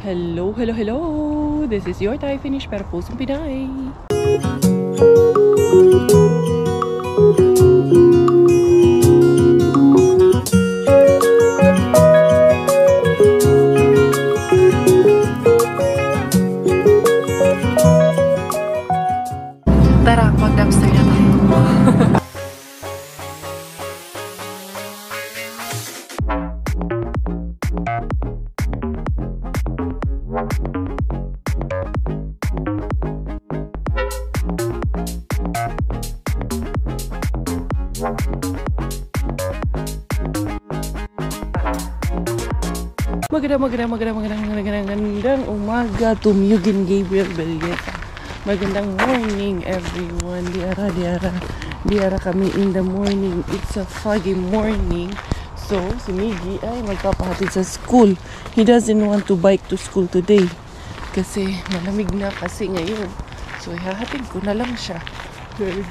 Hello, hello, hello! This is your Thai finish pero pusong Pinay. Tara, mag-dumpster na tayo. Magandang umaga to Mugen Gabriel Belleta. Magandang morning everyone. Diara kami in the morning. It's a foggy morning. So, si Miggy ay magpapahatid sa school. He doesn't want to bike to school today. Kasi malamig na kasi ngayon. So, ihahatid ko na lang siya.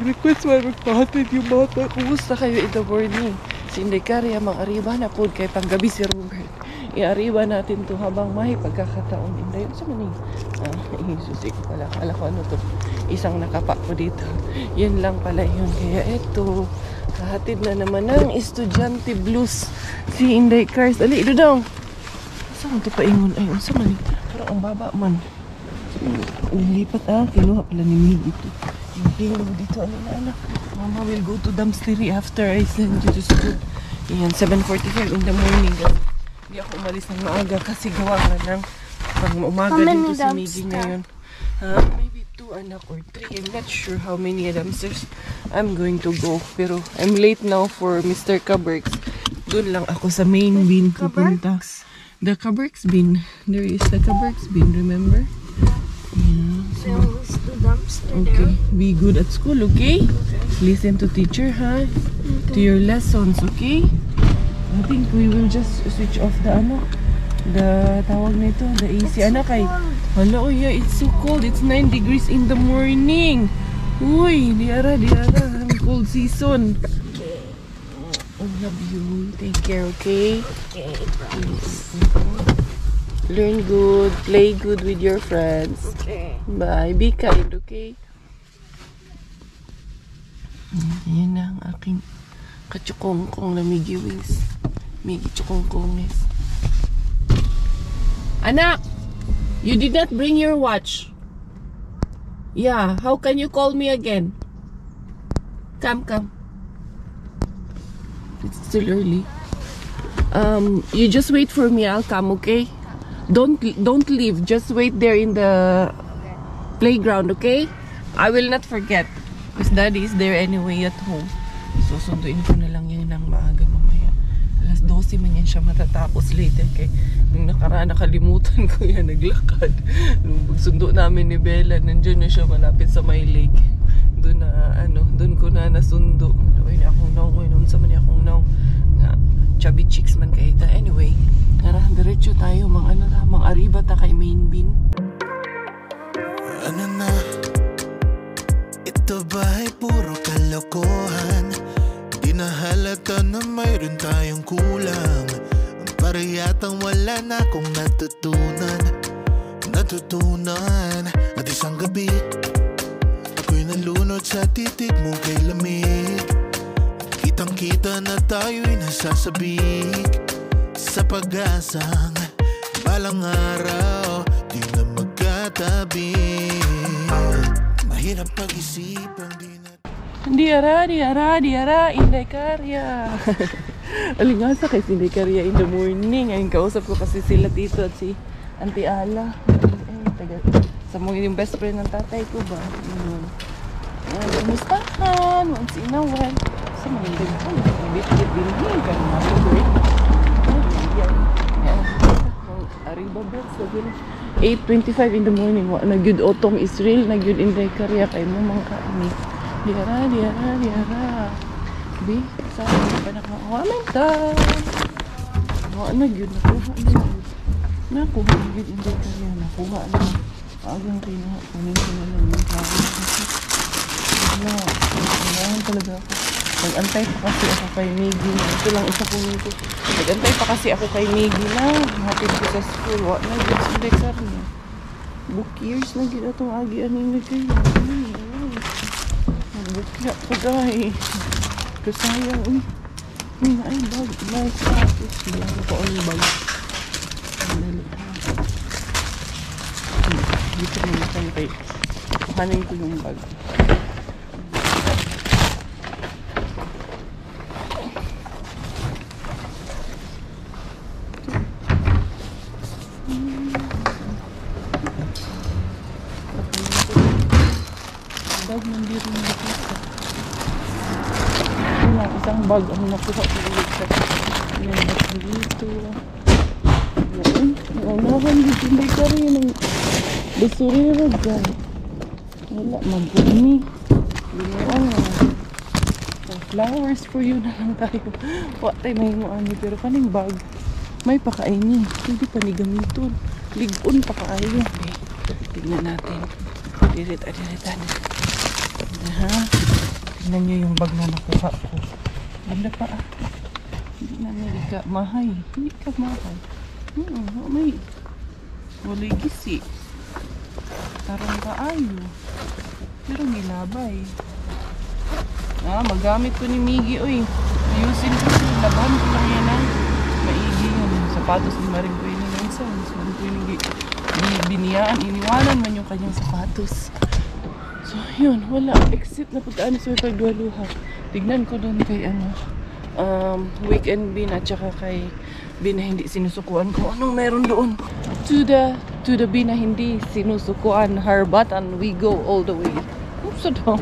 Request mo magpahatid yung bata. Kumusta kayo in the morning? Si Inday Karya, mag-ariba na po kay panggabi si Robert. I-ariba natin to habang may pagkakataon. Inday, sa maning? Susi ko pala. Kala ko ano to. Isang nakapak ko dito. Yun lang pala yun. Kaya eto, kahatid na naman ng estudyante blues. Si Inday Cars. Ali, ito daw. Saan ito paingon? Ay, sa maning? Parang ang baba man. Lipat kinuha pala ni Mig ito. Yung pingo dito. Ano na anak? Mama will go to dumpster after I send you to school. Yan, 7:45 in the morning. Hindi ako umalis ng maaga kasi gawa nga ng pang umaga dito si Miggy ngayon. Maybe 2 anak or 3. I'm not sure how many dumpsters I'm going to go. Pero I'm late now for Mr. Kaberks. Doon lang ako sa main bin pupunta. The Kaberks bin. There is the Kaberks bin, remember? Yeah, so, okay, be good at school, okay? Listen to teacher, huh? To your lessons, okay? I think we will just switch off the tawag nito, the AC. Anak ay, hala, oh yeah, it's so cold. It's 9 degrees in the morning. Uy, diara, cold season. Okay. I love you. Take care, okay? Okay, promise. Learn good, play good with your friends. Okay. Bye. Be kind, okay? Ayan na ang aking kachukongkong na Miggy Wings. Miggy chukongkonges. Anak! You did not bring your watch. Yeah, how can you call me again? Come. It's still early. You just wait for me, I'll come, okay? Don't leave. Just wait there in the playground, okay? I will not forget. Because Daddy is there anyway at home. Susunduin ko na lang yan ng maaga mamaya. Alas 12 man yan siya matatapos later. Kaya nung nakaraan nakalimutan ko yan naglakad. Nung sundo namin ni Bella, nandiyan na siya malapit sa my lake. Doon ko na nasundo. Uy na akong naong. Uy, noon sa mani akong naong. Chubby chicks man kayo. Anyway, tara, diretso tayo. Mang ariba ta kay main bin. Ano na? Ito ba'y puro kalokohan? Di na halata na mayroon tayong kulang. Para yatang wala na akong natutunan. At isang gabi ako'y nalunod sa titig mo kay lamig. Kitang-kita na tayo'y nasasabik sa pag-asang balang araw di na magkatabi. Mahirap pag-isipang Diara, Inday Karya. Alingasa kay si Inday Karya in the morning. Ayun, kausap ko kasi sila dito at si Auntie Ala. Sa mga yung best friend ng tatay ko ba? Kumustahan? Once in a while. Sa mga daghan. Bit-bit din. Kaya mga break. Ariba bells. 8:25 in the morning. Nagyud Otong Israel. Nagyud Inday Karya. Kay mo mga kami. Diara. Bi, saan pa nakawaman ta? Nagyud. Nakuha nagyud Inday Karya. Nakuha na. Agang kinuha. Kunin ko na lang yung tawag. Wala. Kailangan talaga ako. Nag-antay pa kasi ako kay Miggy. Ito lang isa po nito. Nag-antay pa kasi ako kay Miggy na hatid ko sa school. Wa na dito sa dekar niya. Book years na gina itong agian ninyo kayo. Nagbukya ko dahil. Kasayang. Ay, bag. Nice. Hindi ako pa ang bag. Dito naman saan kayo. Kuhanin ko yung bag. Bag nandito na dito. Isang bag ang nakuha ko ulit sa pinag dito. Naunahan dito. Hindi ka rin ng basurero dyan. Wala, magumi. Binuang flowers for you na lang tayo. Wala tayo may muani. Pero kaning bag, may pakainin. Hindi pa ni gamiton. Ligon pa kaayo. Okay. Tignan natin. Dirit-diritan. Ha? Tignan nyo yung bag na nakuha ko. Ganda pa ah. Hindi na ka mahay. Hindi ka mahay. May wala gisi. Tarong kaayo. Pero nilabay. Magamit ko ni Miggy. Uy, ayusin ko. Labahan ko lang yan ah. Maigi yung sapatos ni Maring ko yun. Maring ko yun. Biniyaan. Iniwanan man yung kanyang sapatos. So, yun. Wala. Exit na pagkaan sa pagdualuha. Tignan ko doon kay Weekend Bin at saka kay Bin na hindi sinusukuan ko. Anong meron doon? To the Bin na hindi sinusukuan. Harbatan, we go all the way. Oops, down.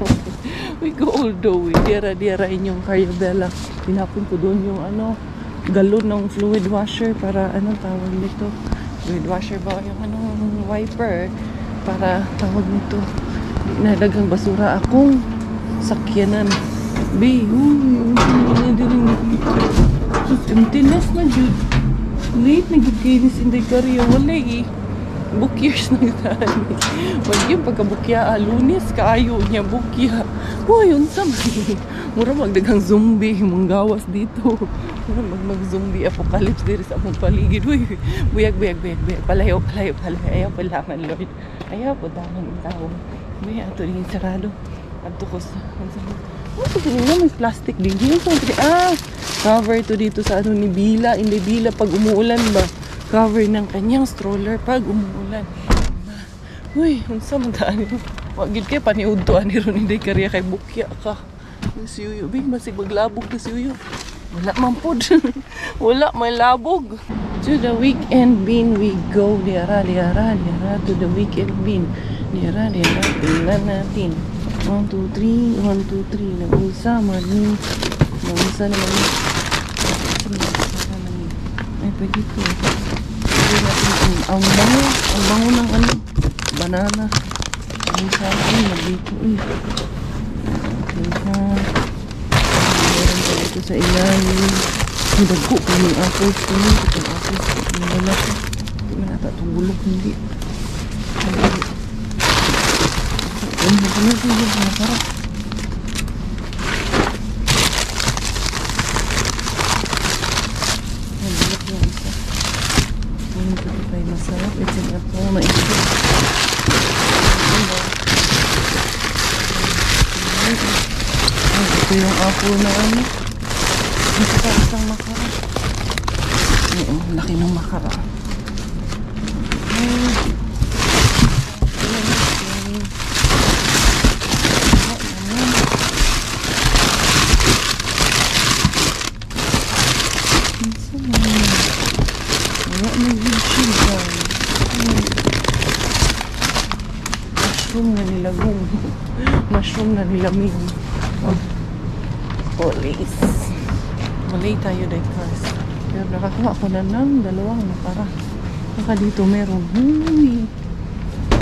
We go all the way. Dira inyong Carabella. Pinapon ko doon yung galon ng fluid washer para anong tawag nito? Fluid washer ba? Yung wiper para tawag nito. Nadagang basura akong sakyanan. Be, emptiness na jud. Late na jud kayo ni Sinday Karya. Wala eh. Book years na gitahan. Wag yung pagkabukya. Lunes kaayo niya bukya. Uy, yun sa mura magdagang zombie. Mong gawas dito. Mag-zombie apocalypse dito sa among paligid. Uy, buyag. Palayo. Ayaw palaman, Lord. Ayaw po daman yung tao. May ato rin sarado. Ato ko sa... may plastic din. Cover to dito sa ni Bila. Hindi Bila pag umuulan ba. Cover ng kanyang stroller pag umuulan. Uy, unsa man daan mo. Wag gid kay paniudtoan ni ron Inday Karya kay bukya ka. Si Yuyo, big masig maglabog na si Yuyo. Wala man pod. Wala may labog. To the Weekend Bin we go. Diara to the Weekend Bin. Diara tingnan natin. 1, 2, 3 nag-usa man ni nag-usa naman ay pwede ko ang bango ng banana ang sabi nag-dito meron pa dito sa ilalim nagdago ko yung apples ko itong apples ko wala ko hindi man ata itong bulok hindi masarap. Nagulak yung isa. Hindi ko tayo masarap. Ito na po maisip. Ito yung apple na Ito isang makara. Laki ng makara. Mushroom na nilamig. Police. Malay tayo dahil cars. Pero nakakuha ko na ng dalawang makara. Baka dito meron.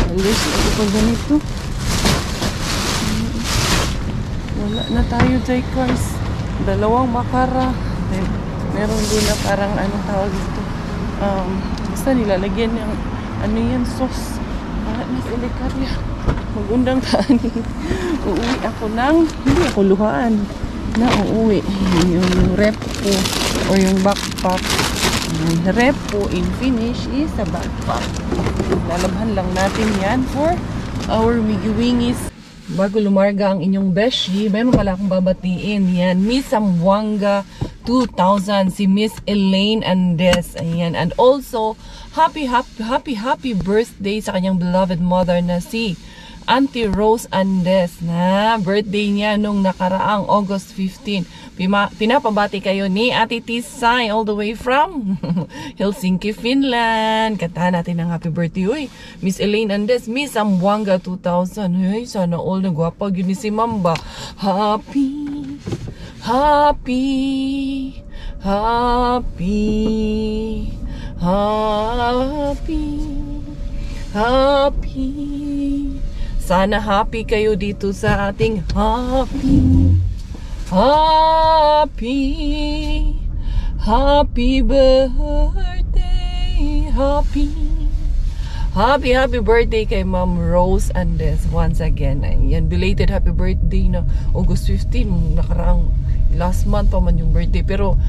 Alis ako pag ganito. Wala na tayo dahil cars. Dalawang makara. Then, meron din na parang anong tawag dito. Basta nilalagyan ng yan, sauce. Para na sa Karya. Magundang kaani. Uuwi ako ng, hindi ako luhaan. na uuwi. Yung rep po or yung backpack. Rep po in Finnish is a backpack. Lalabhan lang natin yan for our wigi-wingis. Bago lumarga ang inyong beshi, meron pala akong babatiin. Yan, Miss Zamboanga 2000, si Miss Elaine Andes. Ayan. And also, happy birthday sa kanyang beloved mother na si Auntie Rose Andes, na birthday niya nung nakaraang August 15. Pinapabati kayo ni Ate Tisay all the way from Helsinki, Finland. Kantahan natin ang happy birthday. Uy, Miss Elaine Andes, Miss Zamboanga 2000. Hey, sana all na gwapa yun ni si Mamba. Happy sana happy kayo dito sa ating happy birthday, happy birthday kay Ma'am Rose Andes once again. Ayan, belated happy birthday na August 15, nakaraang last month pa man yung birthday, pero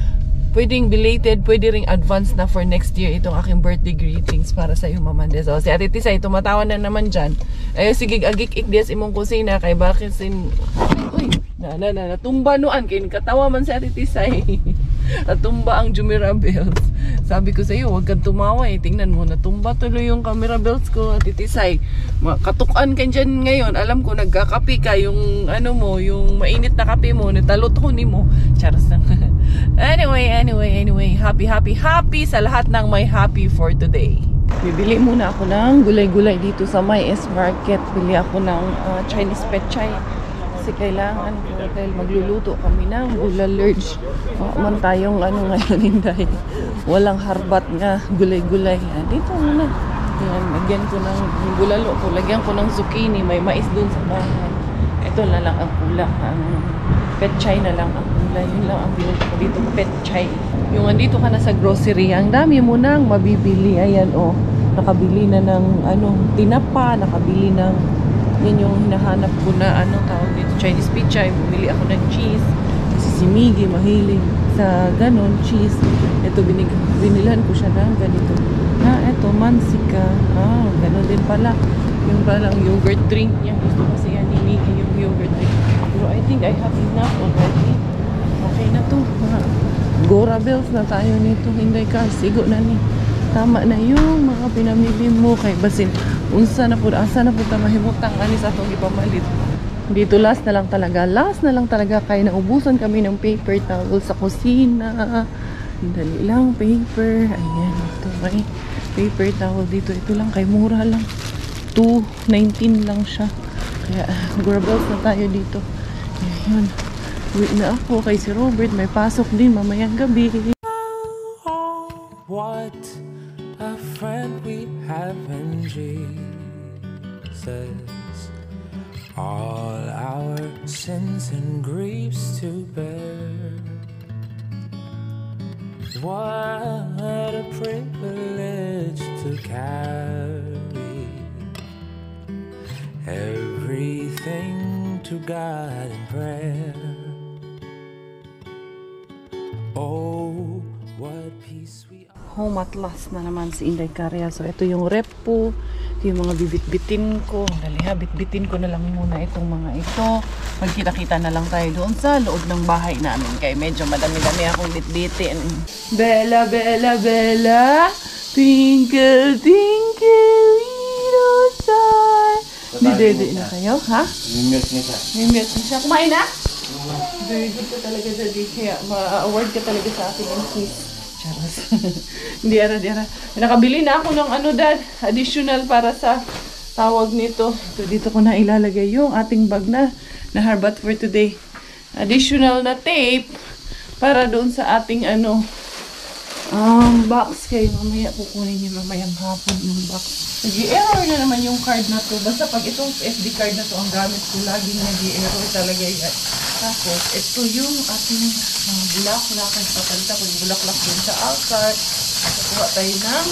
pwedeng belated, pwede ring advance na for next year itong aking birthday greetings para sa iyo, Ma'am Andes. So, si Ate Tisay, tumatawa na naman dyan. Ay, sige, agik-ik des imong kusina, kay bakit uy, natumba noan, kaya katawa man si Ate Tisay. Natumba ang Jumira bells. Sabi ko sa iyo, huwag kang tumawa eh. Tingnan mo, natumba tuloy yung camera bells ko, Ate Tisay. Katukan ka dyan ngayon. Alam ko, nagkakapi ka. Yung ano mo, yung mainit na kape mo, natalutonin mo. Charas lang. Anyway. Happy sa lahat ng may happy for today. Bibili muna ako ng gulay-gulay dito sa May S Market. Bili ako ng Chinese pechay. Kasi kailangan ko, dahil magluluto kami ng bulalurge. Man tayong ano ngayon, hindi. Walang harbat nga gulay-gulay. Dito muna. Yan, lagyan ko ng bulalo ko. Lagyan ko ng zucchini. May mais dun sa bahay. Ito na lang ang kulang. Ang pechay na lang ang kulay. Yun lang ang binili ko dito, pechay. Yung andito ka na sa grocery, ang dami mo nang mabibili. Ayan, oh. Nakabili na ng tinapa, nakabili ng yan yung hinahanap ko na tawag dito, Chinese pechay. Bumili ako ng cheese. Kasi si Miggy mahilig sa ganon, cheese. Ito, binilan ko siya ng ganito. Ito, mansika. Ganon din pala. Yung palang yogurt drink niya. Gusto kasi yan ni Miggy, yung yogurt drink. Pero I think I have enough already. Okay na to. Gora bells na tayo nito. Hindi ka, sigo na ni. Tama na yung mga pinamili mo kay basin. Unsa na po, asa na po ta mahimutang anis atong ipamalit. Dito last na lang talaga kay naubusan kami ng paper towel sa kusina. Dali lang paper. Ayan, ito may paper towel dito. Ito lang kay mura lang. 2.19 lang siya. Kaya grabels na tayo dito. Ayan. Wait na ako kay si Robert. May pasok din mamayang gabi. What a friend we have in Jesus. All our sins and griefs to bear. What a privilege to carry everything to God in prayer. Oh, what peace we are. Home at last na naman si Inday Carria. So ito yung rep po. Ito yung mga bibit-bitin ko. Dali ha, bitbitin ko na lang muna itong mga ito. Magkita-kita na lang tayo doon sa loob ng bahay namin. Kaya medyo madami-dami akong bitbitin. Bella, Bella, Bella, twinkle, twinkle, little star. Dede na kayo, ha? Mimute niya siya. Mimute niya siya. Kumain na? Very good ka talaga, Daddy. Kaya ma-award ka talaga sa akin ng quiz. Charas. Di ara. Nakabili na ako ng Dad. Additional para sa tawag nito. So, dito ko na ilalagay yung ating bag na harbat for today. Additional na tape para doon sa ating box. Kaya mamaya kukunin niyo mamayang hapon yung box. Nag-i-error na naman yung card na to. Basta pag itong SD card na to ang gamit ko, laging nag-i-error talaga yan. Tapos, ito yung ating bulaklak. Papalita ko yung bulaklak din sa alcard. Nakuha tayo ng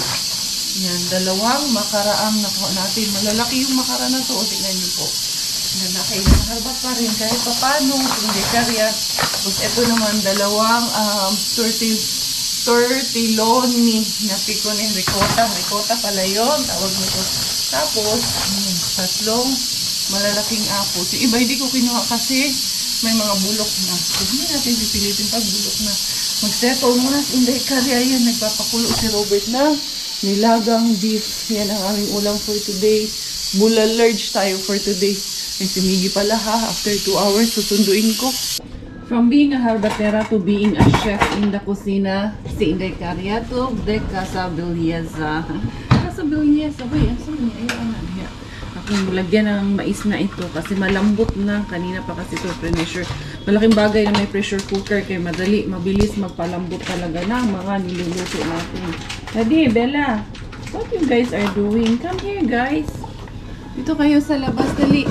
dalawang makaraang nakuha natin. Malalaki yung makara na to. O, tingnan niyo po. Nakailangarba pa rin kahit papano. Hindi karya. Tapos ito naman, dalawang tortilloni na piko ni ricotta. Ricotta pala yun. Tawag nito. Tapos, tatlong malalaking apples. Yung iba hindi ko kinuha kasi may mga bulok na. So, hindi natin pipilitin pag bulok na. Mag-settle muna. Hindi karya yan. Nagpapakulo si Robert na nilagang beef. Yan ang aming ulam for today. Bula large tayo for today. Ay, simigi pala ha. After 2 hours, susunduin ko. From being a harbatera to being a chef in the kusina, si Inday Cariato de Casabilleza. Casabilleza, boy, ang saan niya? Ayun, ano. Akong lagyan ng mais na ito kasi malambot na. Kanina pa kasi ito pressure. Malaking bagay na may pressure cooker kaya madali, mabilis magpalambot talaga na mga niluluto natin. Daddy, Bella, what you guys are doing? Come here, guys. Dito kayo sa labas, dali.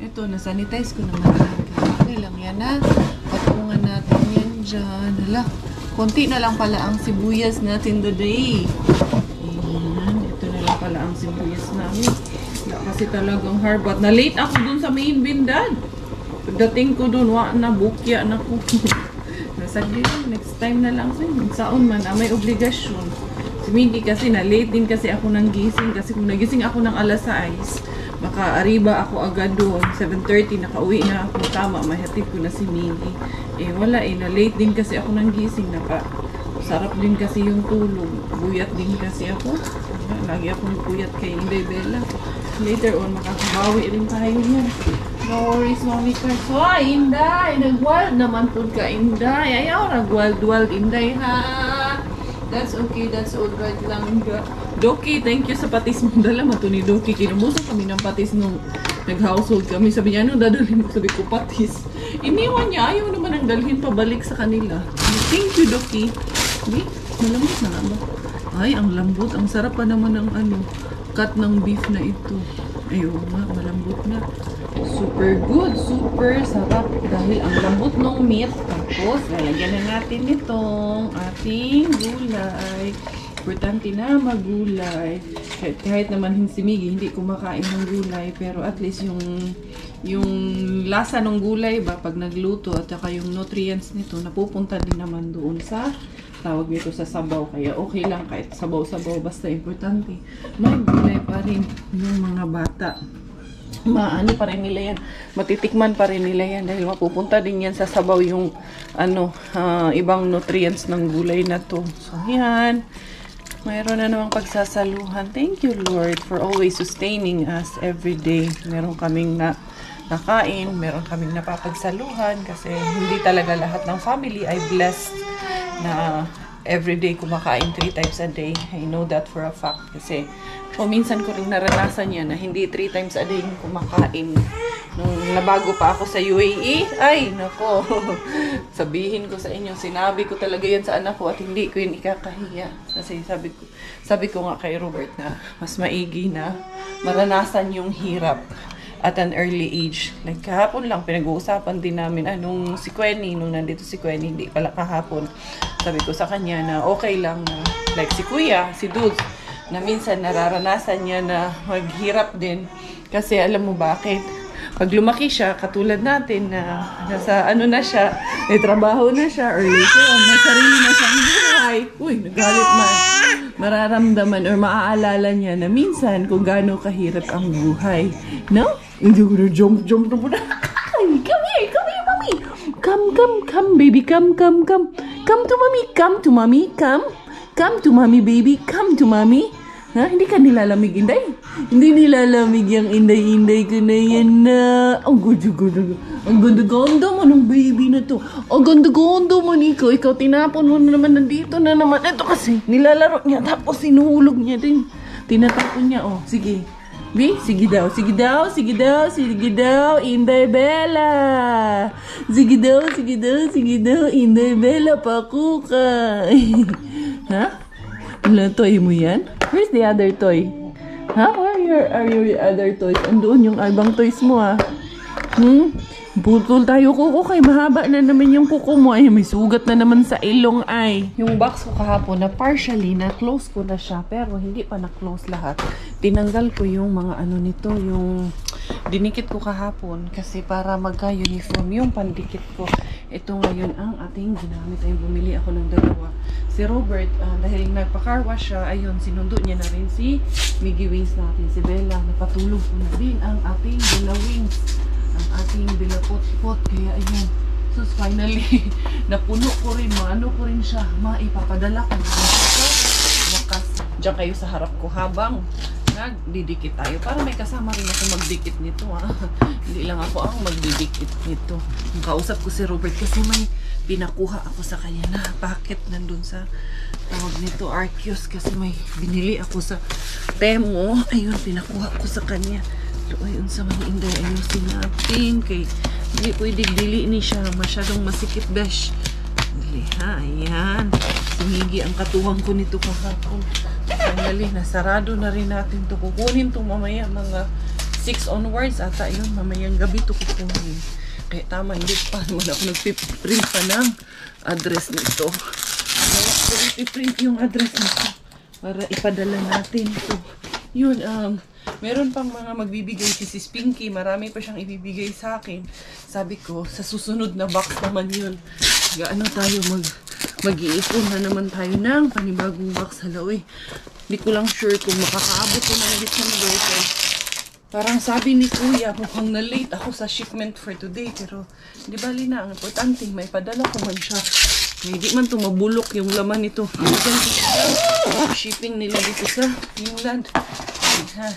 Ito, nasanitize ko naman. Okay lang yan, ha? Patungan natin yan dyan. Hala, konti na lang pala ang sibuyas natin today. Ayan, ito na lang pala ang sibuyas namin. Kasi talagang harbat. Na-late ako dun sa main bindan. Pagdating ko dun, na bukya na ko. Nasagli lang, next time na lang. Saon man, may obligasyon. Si Mindy kasi na-late din kasi ako ng gising. Kasi kung nagising ako ng alas 6, baka ariba ako agad doon. 7:30, nakauwi na ako. Tama, mahatid ko na si Mindy. Eh wala eh, na-late din kasi ako ng gising. Sarap din kasi yung tulog. Buyat din kasi ako. Lagi akong buyat kay Inday Bella. Later on, makakabawi rin tayo niyan. No worries, Mami Cars. Hoy, Inday! Nag-wild naman po ka, Inday. Ayaw, nag-wild, Inday, ha? That's okay, that's alright lang. Doki, thank you sa patis mo. Dala mo to ni Doki. Kinumuso kami ng patis nung nag-household kami. Sabi niya, ano dadalhin mo? Sabi ko, patis. Iniwan niya, ayaw naman ang dalhin pabalik sa kanila. Thank you, Doki. Di, malambot na nga ba? Ay, ang lambot. Ang sarap pa naman ng cut ng beef na ito. Ayun nga, malambot na. Super good, super sarap. Dahil ang lambot ng meat. Tapos, lalagyan na natin itong ating gulay. Importante na magulay. Kahit naman si Miggy, hindi kumakain ng gulay. Pero at least yung lasa ng gulay ba, pag nagluto at saka yung nutrients nito, napupunta din naman doon sa tawag nito sa sabaw. Kaya okay lang kahit sabaw-sabaw. Basta importante, may gulay pa rin yung mga bata. Maano pa rin nila yan. Matitikman pa rin nila yan. Dahil mapupunta din yan sa sabaw yung ibang nutrients ng gulay na to. So, yan. Mayroon na namang pagsasaluhan. Thank you, Lord, for always sustaining us every day. Meron kaming nakain, meron kaming napapagsaluhan kasi hindi talaga lahat ng family ay blessed na everyday kumakain 3 times a day. I know that for a fact kasi minsan ko rin naranasan yan na hindi 3 times a day kumakain. Nung nabago pa ako sa UAE, ay nako, sabihin ko sa inyo, sinabi ko talaga yan sa anak ko at hindi ko yun ikakahiya. Kasi sabi ko nga kay Robert na mas maigi na maranasan yung hirap at an early age. Like kahapon lang, pinag-uusapan din namin nung si Quenny, nung nandito si Quenny, hindi pala kahapon. Sabi ko sa kanya na okay lang na, like si Kuya, si Dudes, na minsan nararanasan niya na maghirap din. Kasi alam mo bakit? Pag lumaki siya, katulad natin na nasa na siya, may trabaho na siya, or later on, may sarili na siyang buhay. Uy, nagalit man. Mararamdaman or maaalala niya na minsan kung gaano kahirap ang buhay. No? Hindi ko na jump na po na. Come here, mommy. Come, baby, come. Come to mommy, come to mommy, come to mommy, baby, come to mommy. Ha? Hindi ka nilalamig, Inday? Hindi nilalamig yung Inday ko na yan na. Ang ganda-ganda mo ng baby na to. Ang ganda-ganda mo, Nico. Ikaw tinapon mo na naman, nandito na naman. Ito kasi, nilalaro niya tapos sinuhulog niya din. Tinatapon niya, oh. Sige. B, sige daw, Inday Bella. Sige daw, Inday Bella, paku ka. Ha? Wala toy mo yan? Where's the other toy? Ha? Where are your other toys? Andoon yung ibang toys mo, ha? Putol tayo kuko kay mahaba na naman yung kuko mo. Ay, may sugat na naman sa ilong ay. Yung box ko kahapon na partially na-close ko na siya pero hindi pa na-close lahat. Tinanggal ko yung mga nito, Dinikit ko kahapon kasi para magka-uniform yung pandikit ko. Ito ngayon ang ating ginamit. Ay, bumili ako ng dalawa. Si Robert, dahil nagpa-car wash siya, ayun, sinundo niya na rin si Miggy Wings natin. Si Bella, napatulog ko na din ang ating Bella Wings. Ang ating Bella Pot-Pot. Kaya ayun. So finally, napuno ko rin, maano ko rin siya. Maipapadala ko na sa wakas. Diyan kayo sa harap ko habang nagdidikit tayo. Para may kasama rin ako magdikit nito, ha. Hindi lang ako ang magdidikit nito. Kausap ko si Robert kasi may pinakuha ako sa kanya na packet nandun sa tawag nito, Arceus, kasi may binili ako sa Temo. Ayun, pinakuha ko sa kanya. So, ayun sa mga inday, ayusin natin kay hindi pwedeng dili ni siya. Masyadong masikip, besh. Dili, ha. Ayan. Sumigi ang katuwang ko nito kahapon. Finally, nasarado na rin natin to. Kukunin to mamaya mga 6 onwards ata yun. Mamayang gabi to kukunin. Kaya tama, hindi pa naman ako nagpiprint pa ng address nito. Kaya ako ipiprint yung address nito para ipadala natin to. Yun, meron pang mga magbibigay si Sis Pinky. Marami pa siyang ibibigay sa akin. Sabi ko, sa susunod na box naman yun. Gaano tayo mag-iipon na naman tayo ng panibagong box. Hello eh. Hindi ko lang sure kung makakaabot ko ng December. Parang sabi ni Kuya, mukhang na-late ako sa shipment for today. Pero di bali na. Ang importante, may padala ko man siya. Hindi man ito mabulok yung laman nito. Shipping nila dito sa England. Ha,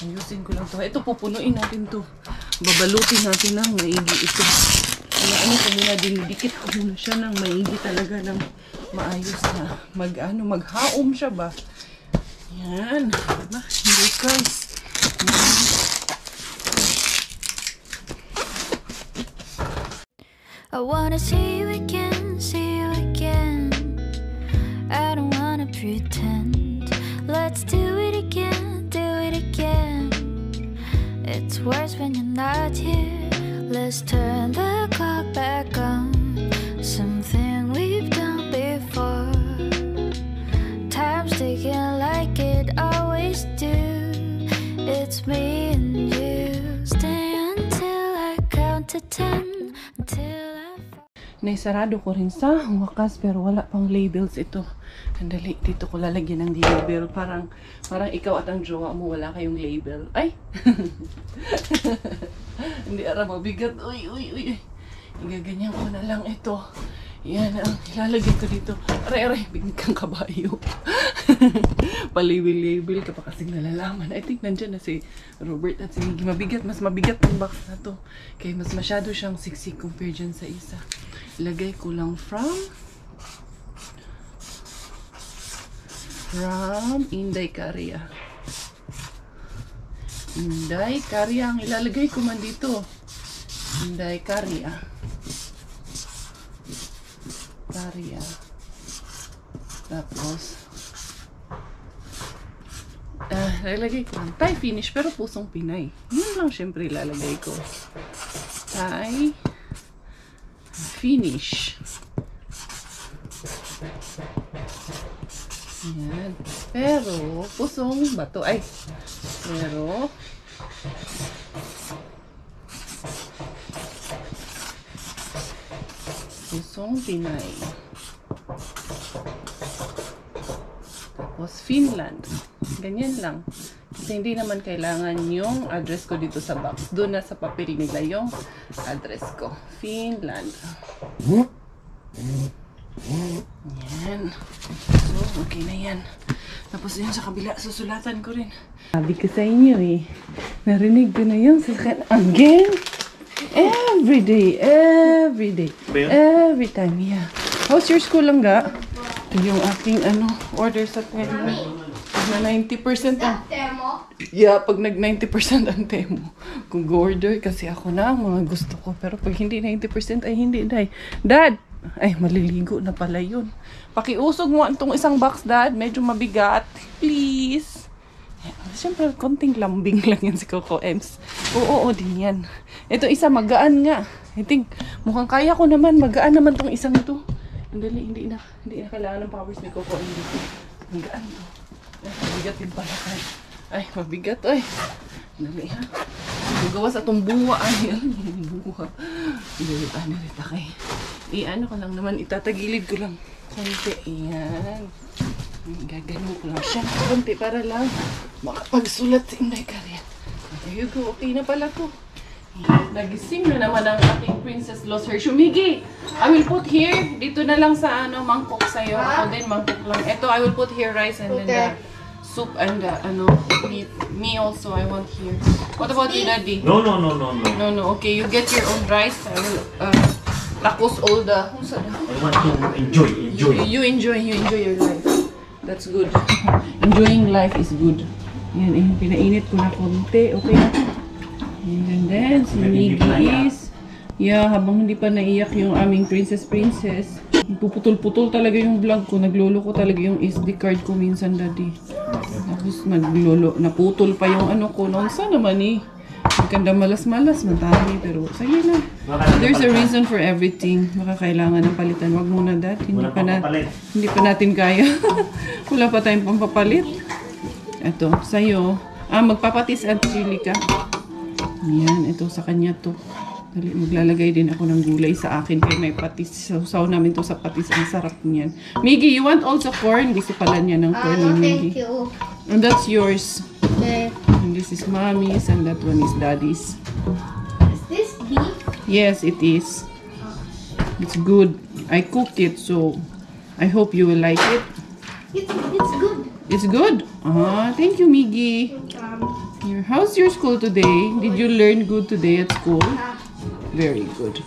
ayusin ko lang to. Ito, pupunuin natin to. Babalutin natin ng maigi ito. Ano ko muna, dinidikit ko muna siya ng maigi talaga ng maayos na maghaom siya ba. Yan. Diba? Hindi guys. I wanna see you again, see you again. I don't wanna pretend. Let's do it again, do it again. It's worse when you're not here. Let's turn the clock back on. Something we've done before. Time's ticking like it always do. It's me and you. Stay until I count to 10. Until I Naisarado ko rin sa wakas pero wala pang labels ito. Andali, dito ko lalagyan ng label. Parang ikaw at ang jowa mo wala kayong label. Ay! Hindi ara mabigat. Uy. Igaganyan ko na lang ito. Yan ang ilalagay ko dito. Aray, bigyan kang kabayo. Palibel-label ka pa kasing nalalaman. I think nandyan na si Robert at si Miggy. Mas mabigat ang box na to. Kaya mas masyado siyang siksik compared dyan sa isa. Ilagay ko lang from Inday Caria. Inday Caria ang ilalagay ko man dito. Inday Caria. Tapos ilalagay ko lang Thai finish pero pusong Pinay. Yun lang syempre ilalagay ko. Thai finish. Yan. Pero pusong bato. Ay. Pero pusong Pinay. Tapos Finland. Ganyan lang. Kasi hindi naman kailangan yung address ko dito sa box. Doon na sa papel nila yung address ko. Finland. Yan. So, okay na yan. Tapos yun sa kabila, susulatan ko rin. Sabi ko sa inyo eh. Narinig ko na yung sasakyan again. Every day. Every time, yeah. How's your school lang ga? Ito yung aking order sa Temo. Na 90% ang Temo? Yeah, pag nag 90% ang Temo. Kung go-order kasi ako na ang mga gusto ko. Pero pag hindi 90% ay hindi, Dad! Ay, maliligo na pala yun. Pakiusog mo itong isang box, Dad. Medyo mabigat. Please. Siyempre, konting lambing lang yan si Coco Ems. Oo, din yan. Ito isa, magaan nga. I think, mukhang kaya ko naman. Magaan naman tong isang ito. Hindi na kailangan ng powers ni Coco Ems dito. Magaan to. Ay, mabigat yung pala. Ay, mabigat. Ay, dali ha. Gawa sa itong buwa. Ay, buwa. Ano rin kay. Ano ko lang naman. Itatagilid ko lang. Konti. Ayan. Gaganon ko lang siya. Konti para lang makapagsulat sa Inday Karya. There you go. Okay na pala to. Nagising na naman ang ating princess lost her shoe. Miggy, I will put here. Dito na lang sa mangkok sa'yo. Ako din, mangkok lang. Ito, I will put here rice and then the soup and the meat. Me also, I want here. What about you, Daddy? No. No. Okay, you get your own rice. I will takos all the... I want to enjoy. You enjoy your life. That's good. Enjoying life is good. Yan, pinainit ko na konti. Okay na. And then, si Miggy is... Yeah, habang hindi pa naiyak yung aming princess. Puputol-putol talaga yung vlog ko. Naglolo ko talaga yung SD card ko minsan, Daddy. Tapos naputol pa yung ko. Noon sa naman eh. Magkanda malas-malas, matami. Pero sige na. There's a reason for everything. Baka kailangan ng palitan. Wag muna, Dad. Hindi pa natin kaya. Wala pa tayong pampapalit. Ito, sa'yo. Magpapatis at chili ka. Yan, ito sa kanya to. Maglalagay din ako ng gulay sa akin kaya may patis. Sausaw namin to sa patis. Ang sarap niyan. Miggy, you want also corn? Gusto pala niya ng corn ni Miggy. Thank you. And that's yours. Okay. And this is Mommy's and that one is Daddy's. Is this beef? Yes, it is. It's good. I cooked it, so I hope you will like it. It's good. It's good? Thank you, Miggy. How's your school today? Did you learn good today at school? Very good.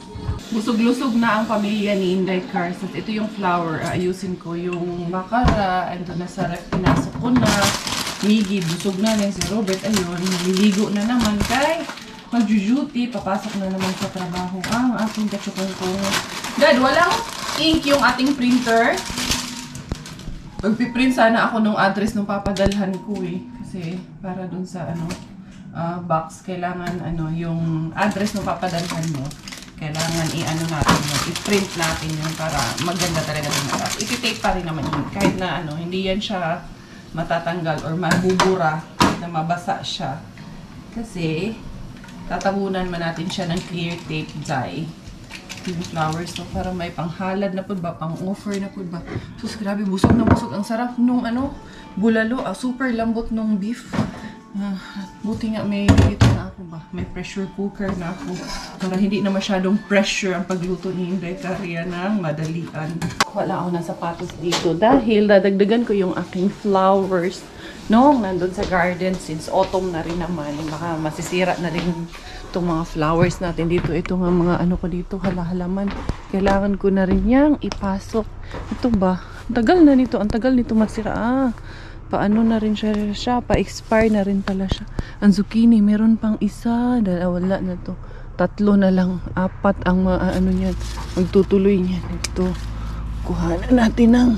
Busog-lusog na ang pamilya ni Inday Cars. At ito yung flour. Ayusin ko yung makara. Ando na sa ref. Pinasok ko na. Miggy, busog na rin si Robert. Ayun, naliligo na naman kay mag-duty. Papasok na naman sa trabaho. Ang aking katsukong ko. Dad, walang ink yung ating printer. Magpiprint sana ako nung address nung papadalhan ko eh. Kasi para dun sa box, kailangan yung address nung papadalhan mo. Kailangan i-print natin yun para maganda talaga yung box. Iti-tape pa rin naman yun. Kahit na hindi yan siya matatanggal or mabubura na mabasa siya. Kasi tatabunan man natin siya ng clear tape dye. Yung flowers, so parang may panghalad na po ba, pang-offer na po ba. Sus, grabe, busog na busog. Ang sarap nung bulalo, super lambot nung beef. Buti nga may dito na ako ba, may pressure cooker na ako. Para hindi na masyadong pressure ang pagluto ni Inday Karya ng madalian. Wala ako ng sapatos dito dahil dadagdagan ko yung aking flowers nung nandun sa garden since autumn na rin naman. Baka masisira na rin itong mga flowers natin dito. Ito nga mga ko dito, halaman. Kailangan ko na rin yang ipasok. Ito ba? Ang tagal na nito. Ang tagal nito magsira. Paano na rin siya? Pa-expire na rin pala siya. Ang zucchini, meron pang isa. Wala na to. 3 na lang. 4 ang niyan. Magtutuloy niyan. Ito. Kuhanan natin ng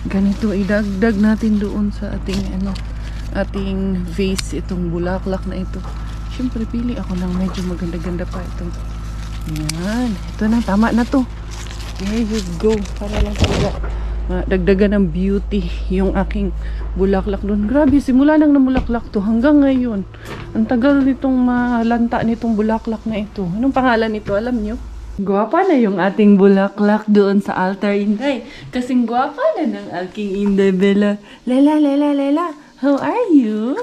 ganito. Idagdag natin doon sa ating vase. Itong bulaklak na ito. Siyempre, pili ako ng medyo maganda-ganda pa ito. Yan. Ito na. Tama na to. There you go. Para lang talaga dagdagan ng beauty yung aking bulaklak doon. Grabe, simula nang namulaklak to hanggang ngayon. Ang tagal nitong malanta nitong bulaklak na ito. Anong pangalan nito? Alam nyo? Gwapa na yung ating bulaklak doon sa altar, Inday. Kasing gwapa na ng aking Inday Bella. Lela. How are you?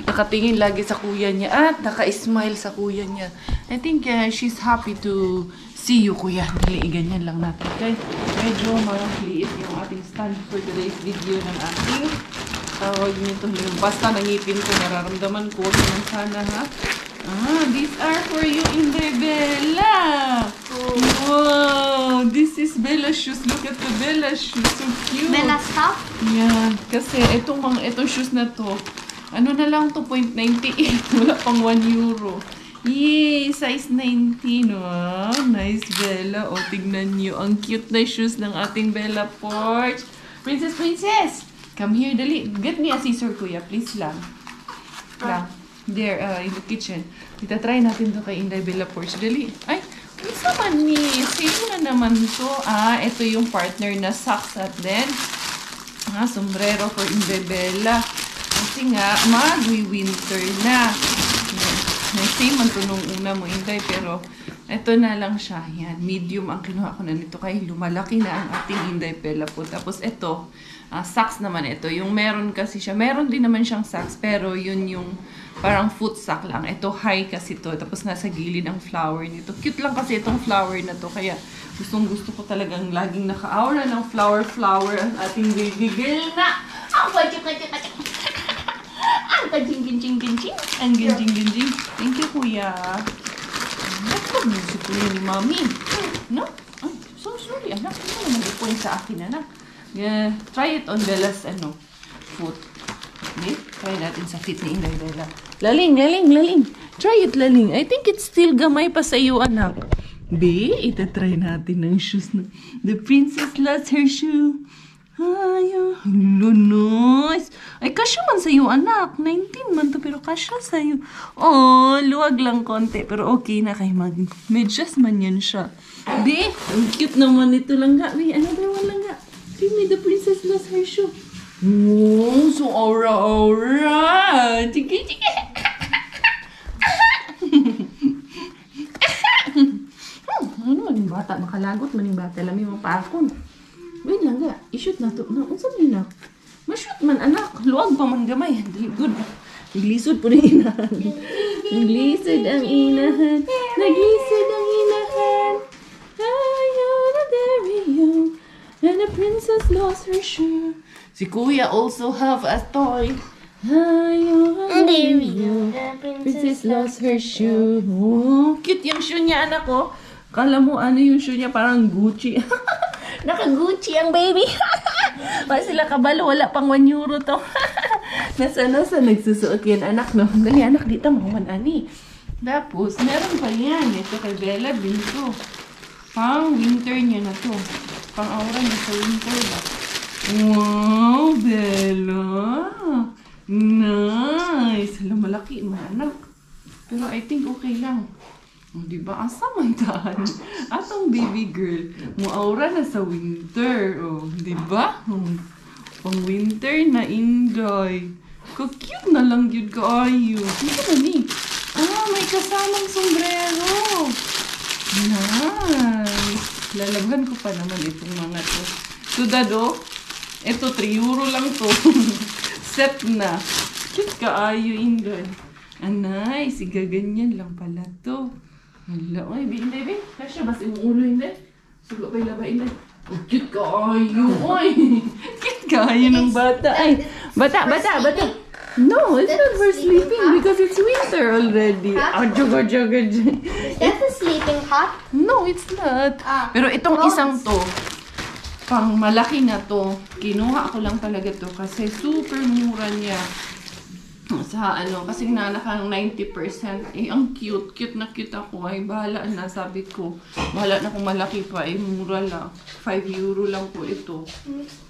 Nakatingin lagi sa kuya niya at naka-smile sa kuya niya. I think she's happy to see you, kuya. Dali, ganyan lang natin. Okay? Medyo maliit yung ating stand for today's video ng ating tawag nito. Basta nangipin ko, nararamdaman ko. Naman sana, ha? These are for you, Inday Bella. Wow! This is Bella's shoes. Look at the Bella's shoes. So cute. Bella stuff? Yan. Kasi itong shoes na to, na lang to, 0.98. Wala pang 1 euro. Yay! Size 19. Wow! Nice, Bella. O, tignan nyo. Ang cute na shoes ng ating Bella Porch. Princess! Come here, dali. Get me a scissor, kuya. Please lang. There, in the kitchen. Itatry natin to kay Inday Bella Porch. Dali. Ay, isa man ni. Sino na naman to? Ito yung partner na socks at then sombrero for Inday Bella. Kasi nga, mag-winter na. May same man to nung una mo, Inday, pero ito na lang siya. Yan, medium ang kinuha ko na nito kaya lumalaki na ang ating Inday Pella po. Tapos ito, socks naman ito. Yung meron kasi siya, meron din naman siyang socks, pero yun yung parang foot sock lang. Ito high kasi to. Tapos nasa gilid ang flower nito. Cute lang kasi itong flower na to. Kaya gustong gusto ko talagang laging naka-aura ng flower ang ating baby girl na. Ang kajing-ginjing-ginjing. Ang ginjing-ginjing. Thank you, kuya. Bakit mo si kuya ni mami? No? Ay, so sorry, anak. Ano naman i-point sa akin, anak? Yeah, try it on Bella's, foot. Okay? Try natin sa feet ni Inday Bella. Laling. Try it, Laling. I think it's still gamay pa sa iyo, anak. Be, itatry natin ng shoes na. The princess lost her shoe. Ayaw. Nice. Ay, kasya man sa'yo, anak. 19 man to, pero kasya sa'yo. Oh, luwag lang konti. Pero okay na kay mag. Medyas man yan siya. Be, ang cute naman ito lang nga. Be, another one lang nga. Give me the princess lost her shoe. Oh, so aura. Sige. Ano maning bata? Makalagot maning bata. Lami mo pa akon. Wait lang ga. I-shoot na to. No, unsa man na? Ma-shoot man anak. Luwag pa man gamay. Good. Naglisod po na inahan. Naglisod ang inahan. Ayaw na there you. And the princess lost her shoe. Si Kuya also have a toy. Ayaw na there you. Princess lost her shoe. Oh, cute yung shoe niya, anak ko. Kala mo ano yung shoe niya, parang Gucci. Naka-Gucci ang baby. Pa sila kabalo, wala pang 1 euro to. Nasa nagsusuot yan, anak, no? Dali, anak, dito mahuman, ani. Tapos, meron pa yan. Ito kay Bella, binto. Pang winter niya na to. Pang aura niya sa winter ba? Wow, Bella. Nice. Hala, malaki mo, anak. Pero I think okay lang. Oh, diba? Asa man tahan? Atong baby girl, muaura na sa winter. Oh, diba? Pang winter na Inday. Ka-cute na lang yun kaayo. Dito na ni. May kasamang sombrero. Nice. Lalabhan ko pa naman itong mga to. Sudado, ito 3 euro lang to. Set na. Cute kaayo Inday. Nice. Igaganyan lang pala to. Hala, oy, Inday, be. Kasya, basta yung ulo, Inday. Sugo pa yung laba, Inday. Oh, cute kaayo, oy. Cute kaayo ng bata. Ay, bata. No, it's not for sleeping because it's winter already. Jog. Is that the sleeping hut? No, it's not. Pero itong isang to, pang malaki na to, kinuha ko lang talaga to kasi super mura niya. Sa kasi nanakang 90%. Ang cute na cute ako. Ay, bahala na, sabi ko. Bahala na kung malaki pa. Mura lang. 5 euro lang po ito.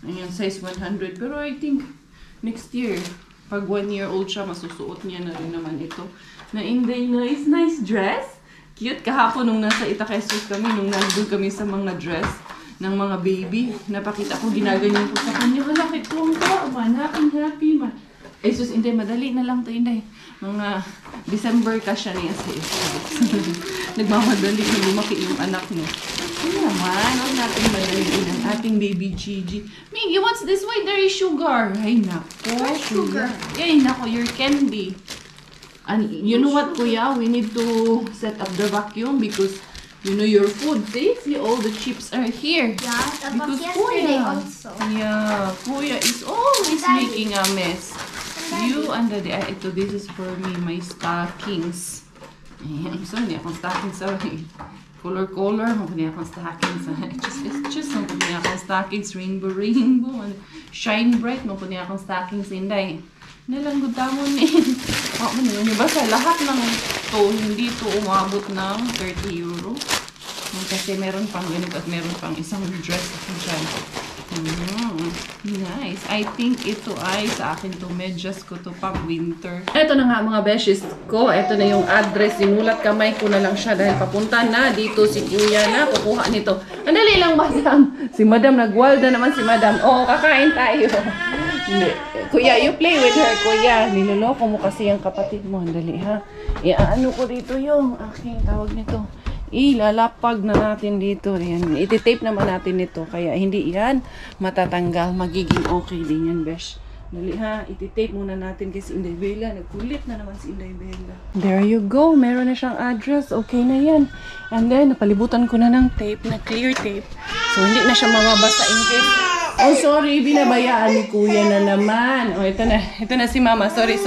Ayan, size 100. Pero I think, next year, pag 1 year old siya, masusuot niya na rin naman ito. Na Inday, nice dress. Cute. Kahapon nung nasa Itaquesos kami, nung nandun kami sa mga dress ng mga baby, napakita ko, ginaganyan ko sa kanya. Hala, tuwang-tuwa man. Happy man. Sus, Inday, madali na lang to, Inday. Mga December ka siya niya sa Nagmamadali na lumaki yung anak niya. Ano naman, huwag natin madaliin ang ating baby Gigi. Miggy, what's this? Why there is sugar? Ay, nako. Sugar? Ay, nako, your candy. And you know what, Kuya? We need to set up the vacuum because you know your food. See, all the chips are here. Yeah, that was Because yesterday Kuya, also. yeah, Kuya is always Daddy. making a mess. You and Daddy, ito, this is for me, my stockings. Ayan, so, hindi akong stockings, sorry. Color, hindi akong stockings. Just, hindi akong stockings, rainbow. Shine bright, hindi akong stockings, Inday. Nalanggod tamon eh. Basta lahat ng to, hindi to umabot ng 30 euro. Kasi meron pang ganito at meron pang isang dress dyan. Nice. I think ito ay sa akin to medyas ko to pang winter. Ito na nga mga beshes ko. Ito na yung address. Sinulat kamay ko na lang siya dahil papunta na dito si Kuya na kukuha nito. Andali lang, madam. Si madam, nagwalda naman si madam. Oo, kakain tayo. Hindi. Kuya, you play with her, kuya. Niloloko mo kasi yung kapatid mo. Dali, ha? Iaano ko dito yung aking tawag nito. Ilalapag na natin dito. Yan. Iti-tape naman natin ito. Kaya hindi yan matatanggal. Magiging okay din yan, besh. Dali, ha? Iti-tape muna natin kasi Inday Bella. Nagkulit na naman si Inday Bella. There you go. Meron na siyang address. Okay na yan. And then, napalibutan ko na ng tape, na clear tape. So, hindi na siya mababasa in case. Oh, sorry. Binabayaan ni kuya na naman. Oh, ito na. Ito na si mama. Sorry.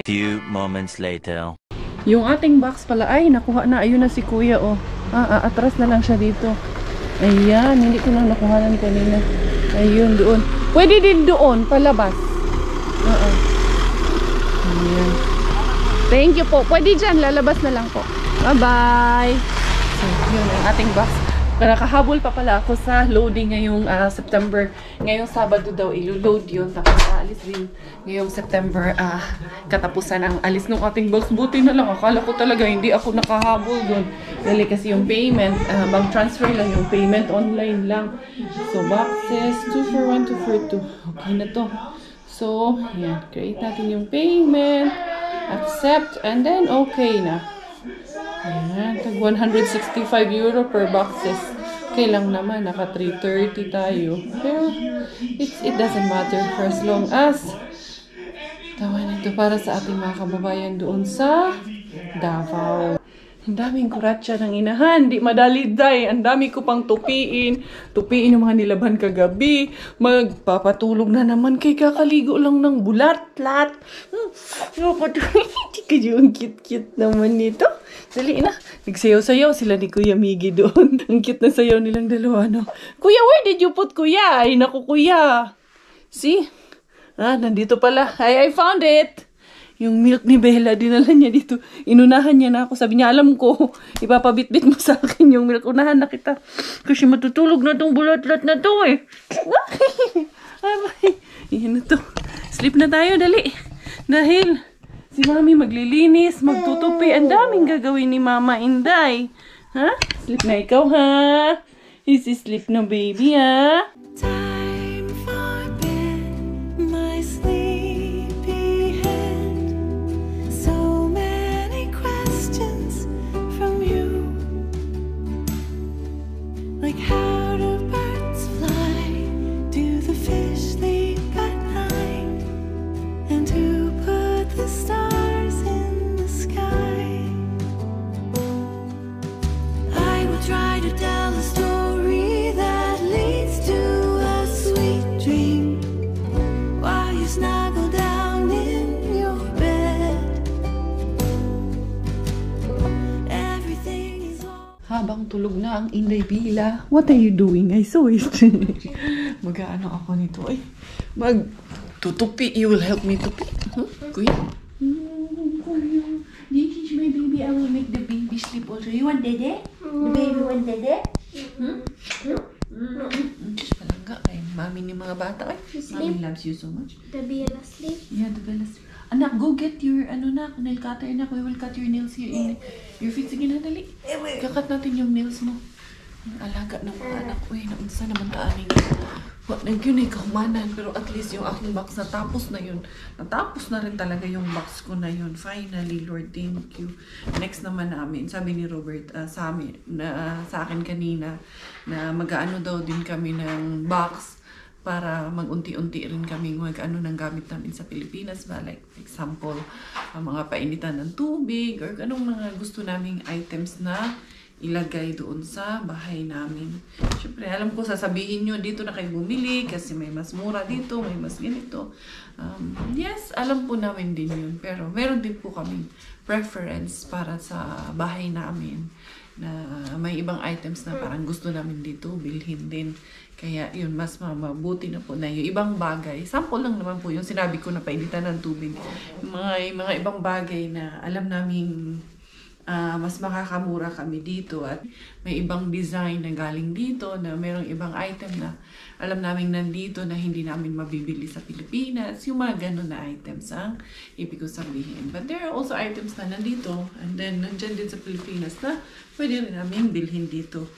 Few moments later. Yung ating box pala. Ay, nakuha na. Ayun na si kuya, oh. Atras na lang siya dito. Ayan. Hindi ko na nakuhanan kanina. Ayun, doon. Pwede din doon, palabas. Ayan. Thank you po. Pwede dyan. Lalabas na lang po. Bye-bye. So, yun ang ating box. Nakahabol pa pala ako sa loading ngayong September. Ngayong Sabado daw ilo-load yun. Tapos aalis din ngayong September katapusan ang alis ng ating box. Buti na lang. Akala ko talaga hindi ako nakahabol doon. Dali kasi yung payment, bang transfer lang yung payment. Online lang. So boxes, 2 for 1, 2 for 2. Okay na to. So, yan. Create natin yung payment. Accept. And then okay na. Ayan, tag 165 euro per boxes. Okay lang naman, naka 330 tayo. Pero, it doesn't matter for as long as tawan ito para sa ating mga kababayan doon sa Davao. Ang daming kuratsa ng inahan. Di madali, day. Ang dami ko pang tupiin. Tupiin yung mga nilaban kagabi. Magpapatulog na naman kay kakaligo lang ng bulat-lat. Ang cute-cute naman nito. Dali na. Nagsayaw-sayaw sila ni Kuya Miggy doon. Ang cute na sayaw nilang dalawa, no? Kuya, where did you put Kuya? Ay, naku, Kuya. See? Nandito pala. I found it. Yung milk ni Bella, dinala niya dito. Inunahan niya na ako. Sabi niya, alam ko, ipapabitbit mo sa akin yung milk. Unahan na kita. Kasi matutulog na tong bulat-lat na to eh. Yan na to. Sleep na tayo, dali. Dahil si Mami maglilinis, magtutupi. Ang daming gagawin ni Mama Inday. Ha? Sleep na ikaw, ha? Easy sleep na, baby, ha? Time for bed, my sleepy head. So many questions from you. Like how do birds fly? Do the fish sleep at night? And who put the stars in the sky? I will try to tell a story that leads to a sweet dream while you snuggle down in your bed. Everything is all. Habang tulog na ang Inday Bella, what are you doing? I saw it. Mag-ano ako nito. Ay, magtutupi. You will help me tupi. Kuya? This is my baby. I will make the baby sleep also. You want dede? The baby want dede? Just palangga kay mami ni mga bata. Ay, Mami loves you so much. The Bella sleep. Yeah, the Bella sleep. Anak, go get your, nail cutter. Anak, we will cut your nails here in your feet. Sige na, dali. Kakat natin yung nails mo. Ang alaga ng mga anak ko eh. Naunsa naman taaning. Wag na yun eh, kahumanan. Pero at least yung aking box natapos na yun. Natapos na rin talaga yung box ko na yun. Finally, Lord, thank you. Next naman namin, sabi ni Robert sa akin kanina, na mag-ano daw din kami ng box para mag-unti-unti rin kami mag-ano ng gamit namin sa Pilipinas ba? Like, example, mga painitan ng tubig or anong mga gusto naming items na ilagay doon sa bahay namin. Siyempre, alam ko, sasabihin nyo, dito na kayo bumili kasi may mas mura dito, may mas ganito. Yes, alam po namin din yun. Pero meron din po kaming preference para sa bahay namin na may ibang items na parang gusto namin dito, bilhin din. Kaya yun, mas mabuti na po na yung ibang bagay. Sample lang naman po yung sinabi ko na painitan ng tubig. Mga ibang bagay na alam namin mas makakamura kami dito at may ibang design na galing dito na merong ibang item na alam namin nandito na hindi namin mabibili sa Pilipinas. Yung mga ganun na items ang ibig ko sabihin. But there are also items na nandito and then nandyan din sa Pilipinas na pwede rin namin bilhin dito.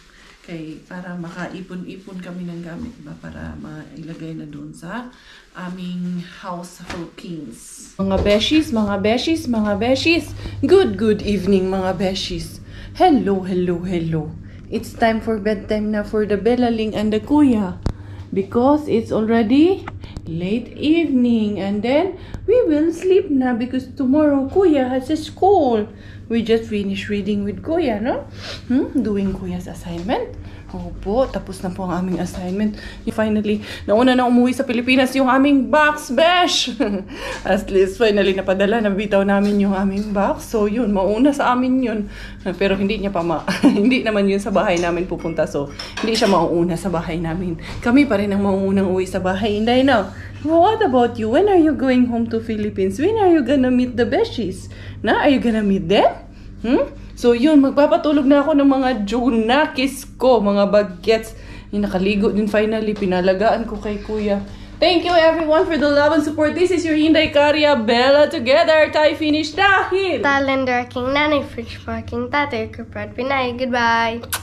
para makaipon-ipon kami ng gamit ba para mailagay na doon sa aming house sa Philippines. Mga beshies, mga beshies, mga beshies. Good evening mga beshies. Hello. It's time for bedtime na for the Belaling and the Kuya. Because it's already late evening. And then we will sleep na because tomorrow Kuya has a school. We just finished reading with Kuya, no? Doing Kuya's assignment. Opo, tapos na po ang aming assignment. Finally, nauna na umuwi sa Pilipinas yung aming box, besh! At least, finally, napadala, nabitaw namin yung aming box. So, yun, mauna sa amin yun. Pero hindi niya pa hindi naman yun sa bahay namin pupunta. So, hindi siya mauuna sa bahay namin. Kami pa rin ang mauunang uwi sa bahay. Inday, no? What about you? When are you going home to Philippines? When are you gonna meet the beshies? Are you gonna meet them? So yun, magpapatulog na ako ng mga junakis ko, mga bagets. Yung nakaligo din finally, pinalagaan ko kay Kuya. Thank you everyone for the love and support. This is your Inday Karya Bella together. Tayo finish dahil Talender King, Nanay Fridge Parking, Tatay Kaprat Pinay. Goodbye.